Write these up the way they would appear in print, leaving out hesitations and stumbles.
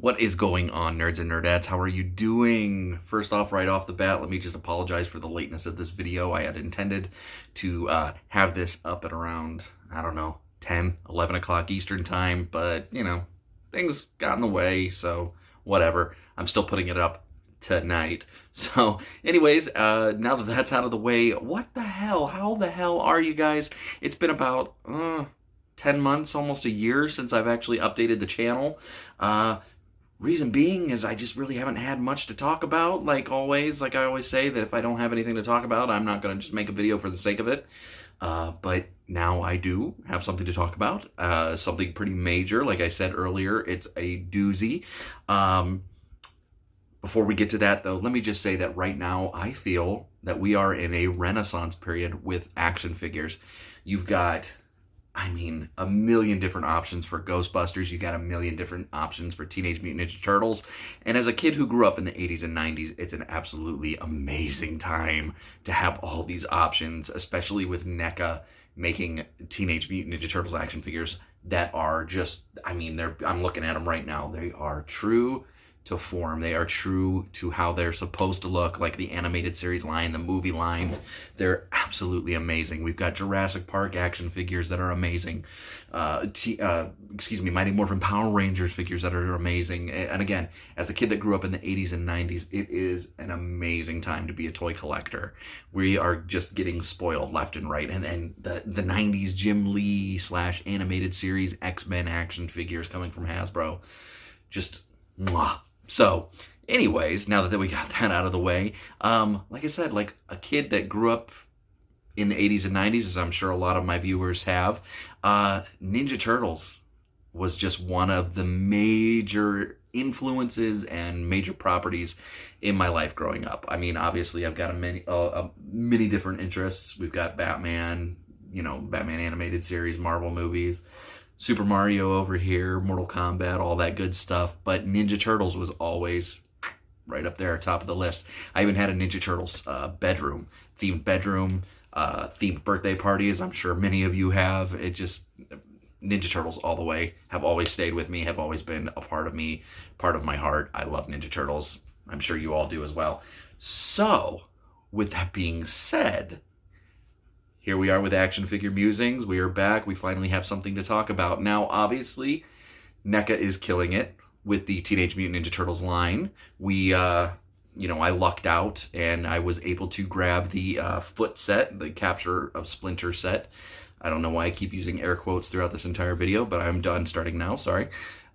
What is going on, nerds and nerdettes? How are you doing? First off, right off the bat, let me just apologize for the lateness of this video. I had intended to have this up at around, I don't know, 10, 11 o'clock Eastern time, but, things got in the way, so whatever. I'm still putting it up tonight. So anyways, now that that's out of the way, what the hell? How the hell are you guys? It's been about 10 months, almost a year since I've actually updated the channel. Reason being is I just really haven't had much to talk about. Like always, like I always say, that if I don't have anything to talk about, I'm not going to just make a video for the sake of it. But now I do have something to talk about. Something pretty major. Like I said earlier, it's a doozy. Before we get to that, though, let me just say that right now I feel that we are in a renaissance period with action figures. You've got, a million different options for Ghostbusters. You got a million different options for Teenage Mutant Ninja Turtles. And as a kid who grew up in the 80s and 90s, it's an absolutely amazing time to have all these options, especially with NECA making Teenage Mutant Ninja Turtles action figures that are just, I'm looking at them right now. They are true to form. They are true to how they're supposed to look, like the animated series line, the movie line. They're absolutely amazing. We've got Jurassic Park action figures that are amazing. Mighty Morphin Power Rangers figures that are amazing. And again, as a kid that grew up in the 80s and 90s, it is an amazing time to be a toy collector. We are just getting spoiled left and right. And the 90s Jim Lee / animated series X-Men action figures coming from Hasbro. Just mwah. So, anyways, now that we got that out of the way, like I said, like a kid that grew up in the 80s and 90s, as I'm sure a lot of my viewers have, Ninja Turtles was just one of the major influences and major properties in my life growing up. Obviously, I've got many different interests. We've got Batman, Batman animated series, Marvel movies, Super Mario over here, Mortal Kombat, all that good stuff. But Ninja Turtles was always right up there, top of the list. I even had a Ninja Turtles themed bedroom, themed birthday party, as I'm sure many of you have. Ninja Turtles all the way have always stayed with me, have always been a part of me, part of my heart. I love Ninja Turtles. I'm sure you all do as well. So, with that being said, here we are with Action Figure Musings. We are back. We finally have something to talk about. Now, obviously, NECA is killing it with the Teenage Mutant Ninja Turtles line. I lucked out and I was able to grab the foot set, the Capture of Splinter set. I don't know why I keep using air quotes throughout this entire video, but I'm done starting now, sorry.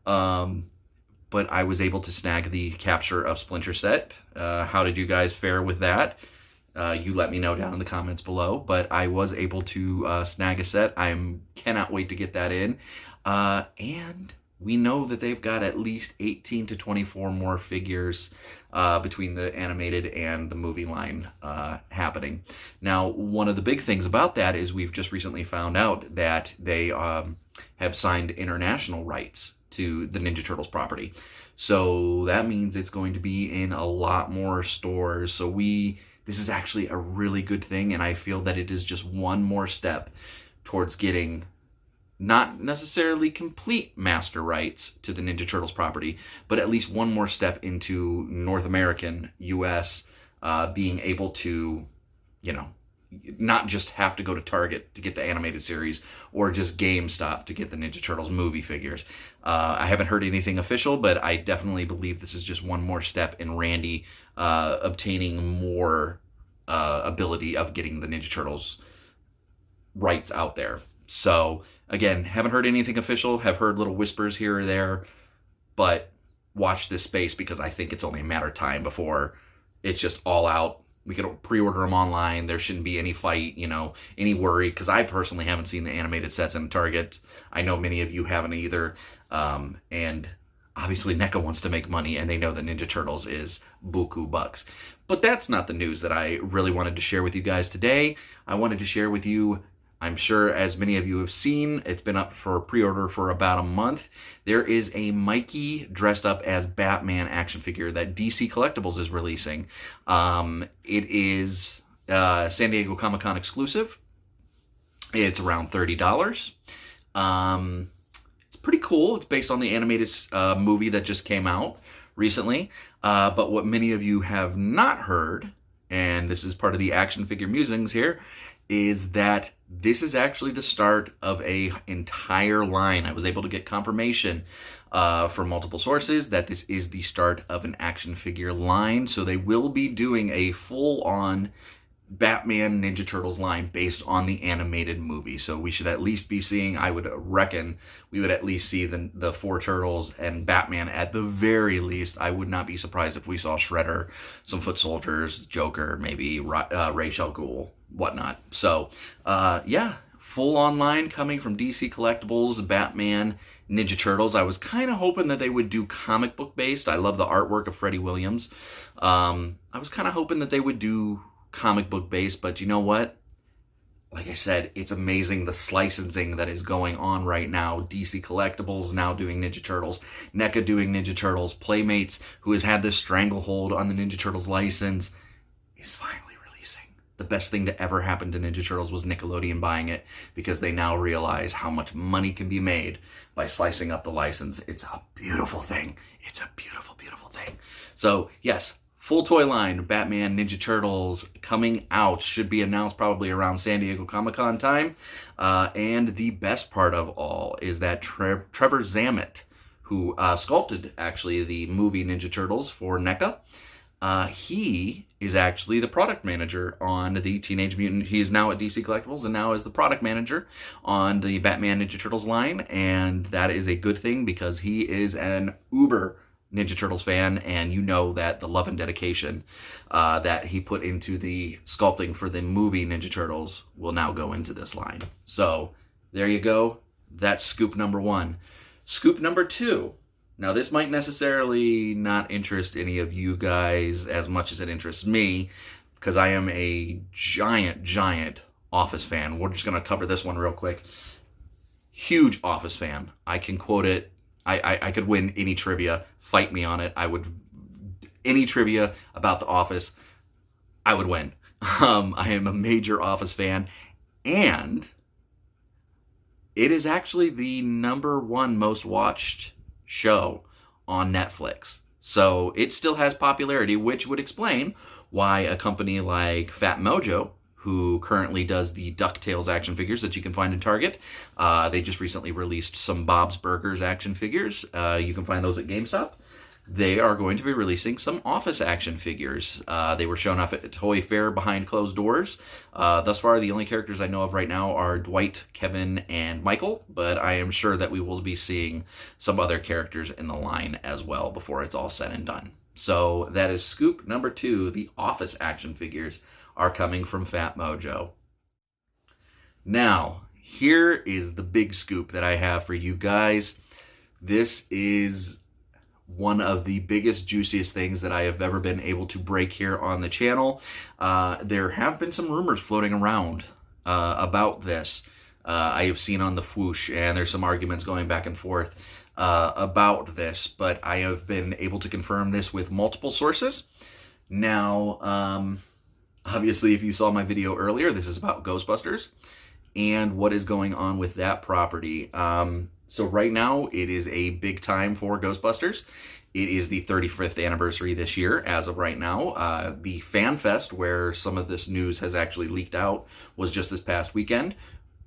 But I was able to snag the Capture of Splinter set. How did you guys fare with that? You let me know down in the comments below, but I was able to snag a set. I cannot wait to get that in. And we know that they've got at least 18 to 24 more figures between the animated and the movie line happening. Now, one of the big things about that is we've just recently found out that they have signed international rights to the Ninja Turtles property. So that means it's going to be in a lot more stores. So this is actually a really good thing, and I feel that it is just one more step towards getting not necessarily complete master rights to the Ninja Turtles property, but at least one more step into North American, US, being able to, not just have to go to Target to get the animated series or just GameStop to get the Ninja Turtles movie figures. I haven't heard anything official, but I definitely believe this is just one more step in Randy obtaining more ability of getting the Ninja Turtles rights out there. So, again, haven't heard anything official, have heard little whispers here or there, but watch this space because I think it's only a matter of time before it's just all out. We could pre-order them online. There shouldn't be any fight, any worry, because I personally haven't seen the animated sets in Target. I know many of you haven't either. And obviously NECA wants to make money, and they know that Ninja Turtles is buku bucks. But that's not the news that I really wanted to share with you guys today. I wanted to share with you, I'm sure as many of you have seen, it's been up for pre-order for about a month. There is a Mikey dressed up as Batman action figure that DC Collectibles is releasing. It is San Diego Comic-Con exclusive. It's around $30. pretty cool. It's based on the animated movie that just came out recently. But what many of you have not heard, and this is part of the action figure musings here, is that this is actually the start of a entire line. I was able to get confirmation from multiple sources that this is the start of an action figure line. So they will be doing a full-on Batman Ninja Turtles line based on the animated movie. So we should at least be seeing, I would reckon, we would at least see the four Turtles and Batman at the very least. I would not be surprised if we saw Shredder, some Foot Soldiers, Joker, maybe Ra's al Ghul, whatnot. So, yeah, full online coming from DC Collectibles, Batman, Ninja Turtles. I was kind of hoping that they would do comic book based. I love the artwork of Freddie Williams. I was kind of hoping that they would do comic book based, but you know what? Like I said, it's amazing the licensing that is going on right now. DC Collectibles now doing Ninja Turtles, NECA doing Ninja Turtles, Playmates, who has had this stranglehold on the Ninja Turtles license, is finally releasing. The best thing to ever happen to Ninja Turtles was Nickelodeon buying it, because they now realize how much money can be made by slicing up the license. It's a beautiful thing. It's a beautiful, beautiful thing. So yes, full toy line, Batman, Ninja Turtles, coming out. Should be announced probably around San Diego Comic-Con time. And the best part of all is that Trevor Zammit, who sculpted, actually, the movie Ninja Turtles for NECA, he is actually the product manager on the Teenage Mutant. He is now at DC Collectibles and now is the product manager on the Batman Ninja Turtles line. And that is a good thing, because he is an uber Ninja Turtles fan, and you know that the love and dedication that he put into the sculpting for the movie Ninja Turtles will now go into this line. So there you go. That's scoop number one. Scoop number two. Now, this might necessarily not interest any of you guys as much as it interests me, because I am a giant Office fan. We're just going to cover this one real quick. Huge Office fan. I can quote it. I could win any trivia. Fight me on it. I would. Any trivia about The Office, I would win. I am a major Office fan, and it is actually the #1 most watched show on Netflix. So it still has popularity, which would explain why a company like Fat Mojo, who currently does the DuckTales action figures that you can find in Target. They just recently released some Bob's Burgers action figures. You can find those at GameStop. They are going to be releasing some Office action figures. They were shown off at Toy Fair behind closed doors. Thus far, the only characters I know of right now are Dwight, Kevin, and Michael, but I am sure that we will be seeing some other characters in the line as well before it's all said and done. So that is scoop number 2. The Office action figures are coming from Fat Mojo. Now, here is the big scoop that I have for you guys. This is one of the biggest, juiciest things that I have ever been able to break here on the channel. There have been some rumors floating around about this. I have seen on the Whoosh, and there's some arguments going back and forth about this, but I have been able to confirm this with multiple sources. Now, obviously, if you saw my video earlier, this is about Ghostbusters and what is going on with that property. So right now, it is a big time for Ghostbusters. It is the 35th anniversary this year, as of right now. The Fan Fest, where some of this news has actually leaked out, was just this past weekend.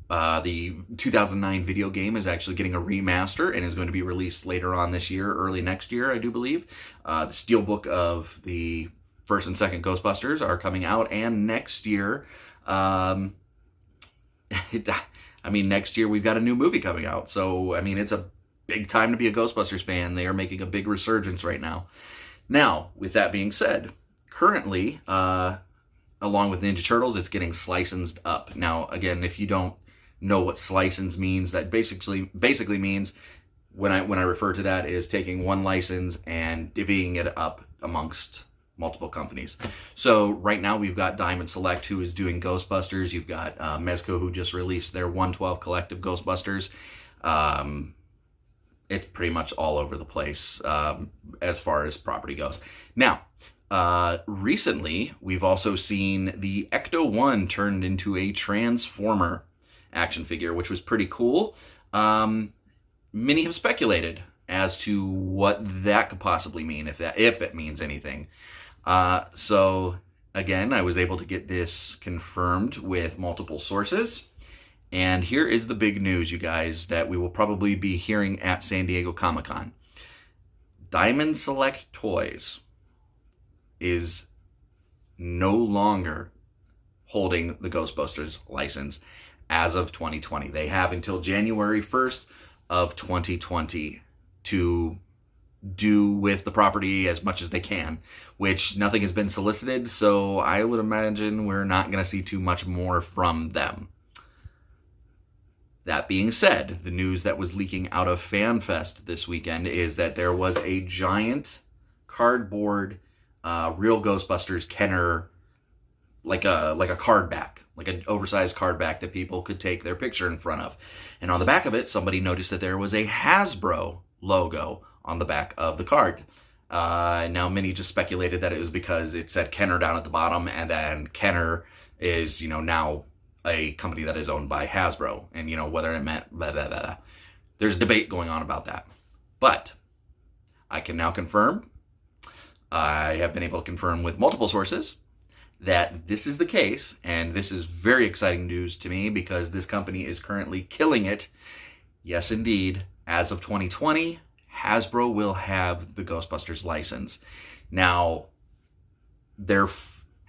The 2009 video game is actually getting a remaster and is going to be released later on this year, early next year, I do believe. The Steelbook of the first and second Ghostbusters are coming out, and next year, next year we've got a new movie coming out. So, it's a big time to be a Ghostbusters fan. They are making a big resurgence right now. Now, with that being said, currently, along with Ninja Turtles, it's getting licensed up. Now, again, if you don't know what license means, that basically means, when I refer to that, is taking one license and divvying it up amongst multiple companies. So right now we've got Diamond Select, who is doing Ghostbusters. You've got Mezco, who just released their 112 Collective Ghostbusters. It's pretty much all over the place as far as property goes. Now, recently we've also seen the Ecto-1 turned into a Transformer action figure, which was pretty cool. many have speculated as to what that could possibly mean, if it means anything. So again, I was able to get this confirmed with multiple sources. And here is the big news, you guys, that we will probably be hearing at San Diego Comic-Con. Diamond Select Toys is no longer holding the Ghostbusters license as of 2020. They have until January 1st of 2020 to do with the property as much as they can, which nothing has been solicited, so I would imagine we're not going to see too much more from them. That being said, the news that was leaking out of FanFest this weekend is that there was a giant cardboard real Ghostbusters Kenner, like a card back, like an oversized card back that people could take their picture in front of. And on the back of it, somebody noticed that there was a Hasbro logo on the back of the card. Now, many just speculated that it was because it said Kenner down at the bottom, and then Kenner is, now a company that is owned by Hasbro, and whether it meant blah, blah, blah. There's debate going on about that, but I can now confirm, I have been able to confirm with multiple sources that this is the case, and this is very exciting news to me because this company is currently killing it. Yes, indeed, as of 2020, Hasbro will have the Ghostbusters license. Now, their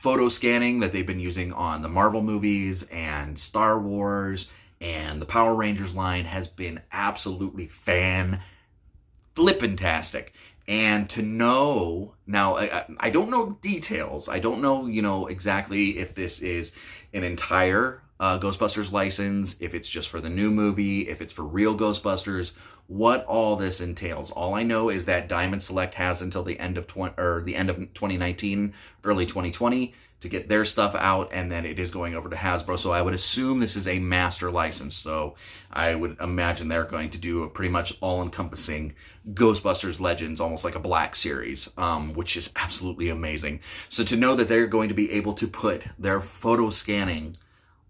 photo scanning that they've been using on the Marvel movies and Star Wars and the Power Rangers line has been absolutely fan-flippantastic. And to know, now, I don't know details. I don't know, exactly if this is an entire Ghostbusters license, if it's just for the new movie, if it's for real Ghostbusters, what all this entails. All I know is that Diamond Select has until the end of 2019, early 2020 to get their stuff out, and then it is going over to Hasbro. So I would assume this is a master license. So I would imagine they're going to do a pretty much all-encompassing Ghostbusters Legends, almost like a Black series, which is absolutely amazing. So to know that they're going to be able to put their photo scanning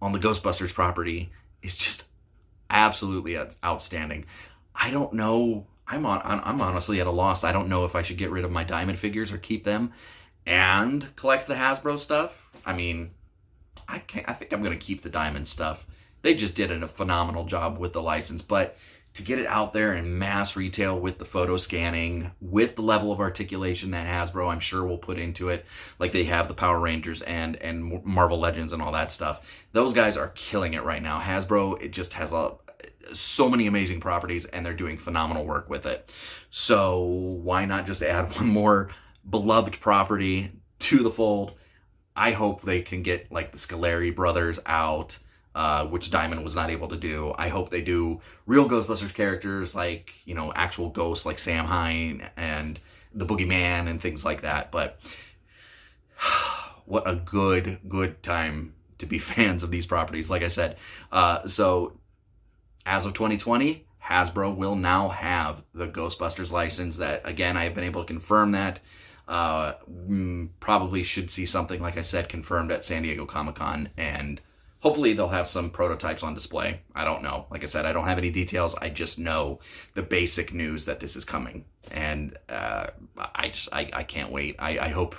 on the Ghostbusters property is just absolutely outstanding. I don't know. I'm honestly at a loss. I don't know if I should get rid of my Diamond figures or keep them and collect the Hasbro stuff. I mean, I think I'm going to keep the Diamond stuff. They just did a phenomenal job with the license, but to get it out there in mass retail with the photo scanning, with the level of articulation that Hasbro, I'm sure, will put into it, like they have the Power Rangers and Marvel Legends and all that stuff. Those guys are killing it right now. Hasbro, it just has so many amazing properties, and they're doing phenomenal work with it. So why not just add one more beloved property to the fold? I hope they can get like the Scoleri brothers out, which Diamond was not able to do. I hope they do real Ghostbusters characters like, actual ghosts like Sam Hine and the Boogeyman and things like that. But what a good time to be fans of these properties, like I said. So as of 2020, Hasbro will now have the Ghostbusters license. That, again, I have been able to confirm that. Probably should see something, like I said, confirmed at San Diego Comic-Con, and hopefully they'll have some prototypes on display. I don't know. Like I said, I don't have any details. I just know the basic news that this is coming, and I can't wait. I hope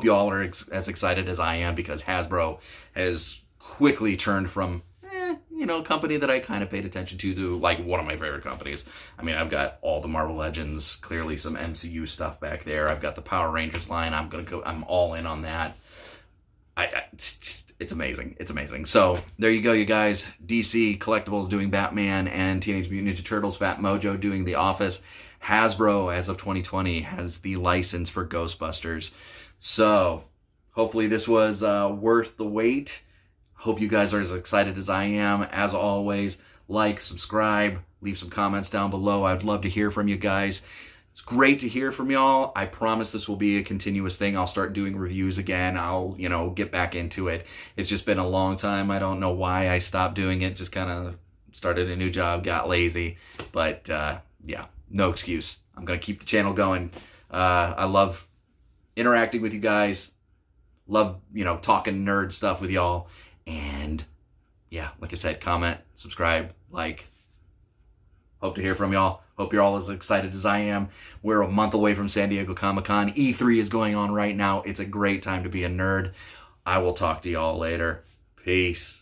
you all are as excited as I am, because Hasbro has quickly turned from a company that I kind of paid attention to like one of my favorite companies. I mean, I've got all the Marvel Legends, clearly some MCU stuff back there. I've got the Power Rangers line. I'm all in on that. It's amazing. It's amazing. So there you go, you guys. DC Collectibles doing Batman, and Teenage Mutant Ninja Turtles, Fat Mojo doing The Office. Hasbro, as of 2020, has the license for Ghostbusters. So hopefully this was worth the wait. Hope you guys are as excited as I am. As always, like, subscribe, leave some comments down below. I'd love to hear from you guys. It's great to hear from y'all. I promise this will be a continuous thing. I'll start doing reviews again. I'll, get back into it. It's just been a long time. I don't know why I stopped doing it. Just kind of started a new job, got lazy. But, yeah, no excuse. I'm going to keep the channel going. I love interacting with you guys. Love, talking nerd stuff with y'all. And yeah, like I said, comment, subscribe, like. Hope to hear from y'all. Hope you're all as excited as I am. We're a month away from San Diego Comic-Con. E3 is going on right now. It's a great time to be a nerd. I will talk to y'all later. Peace.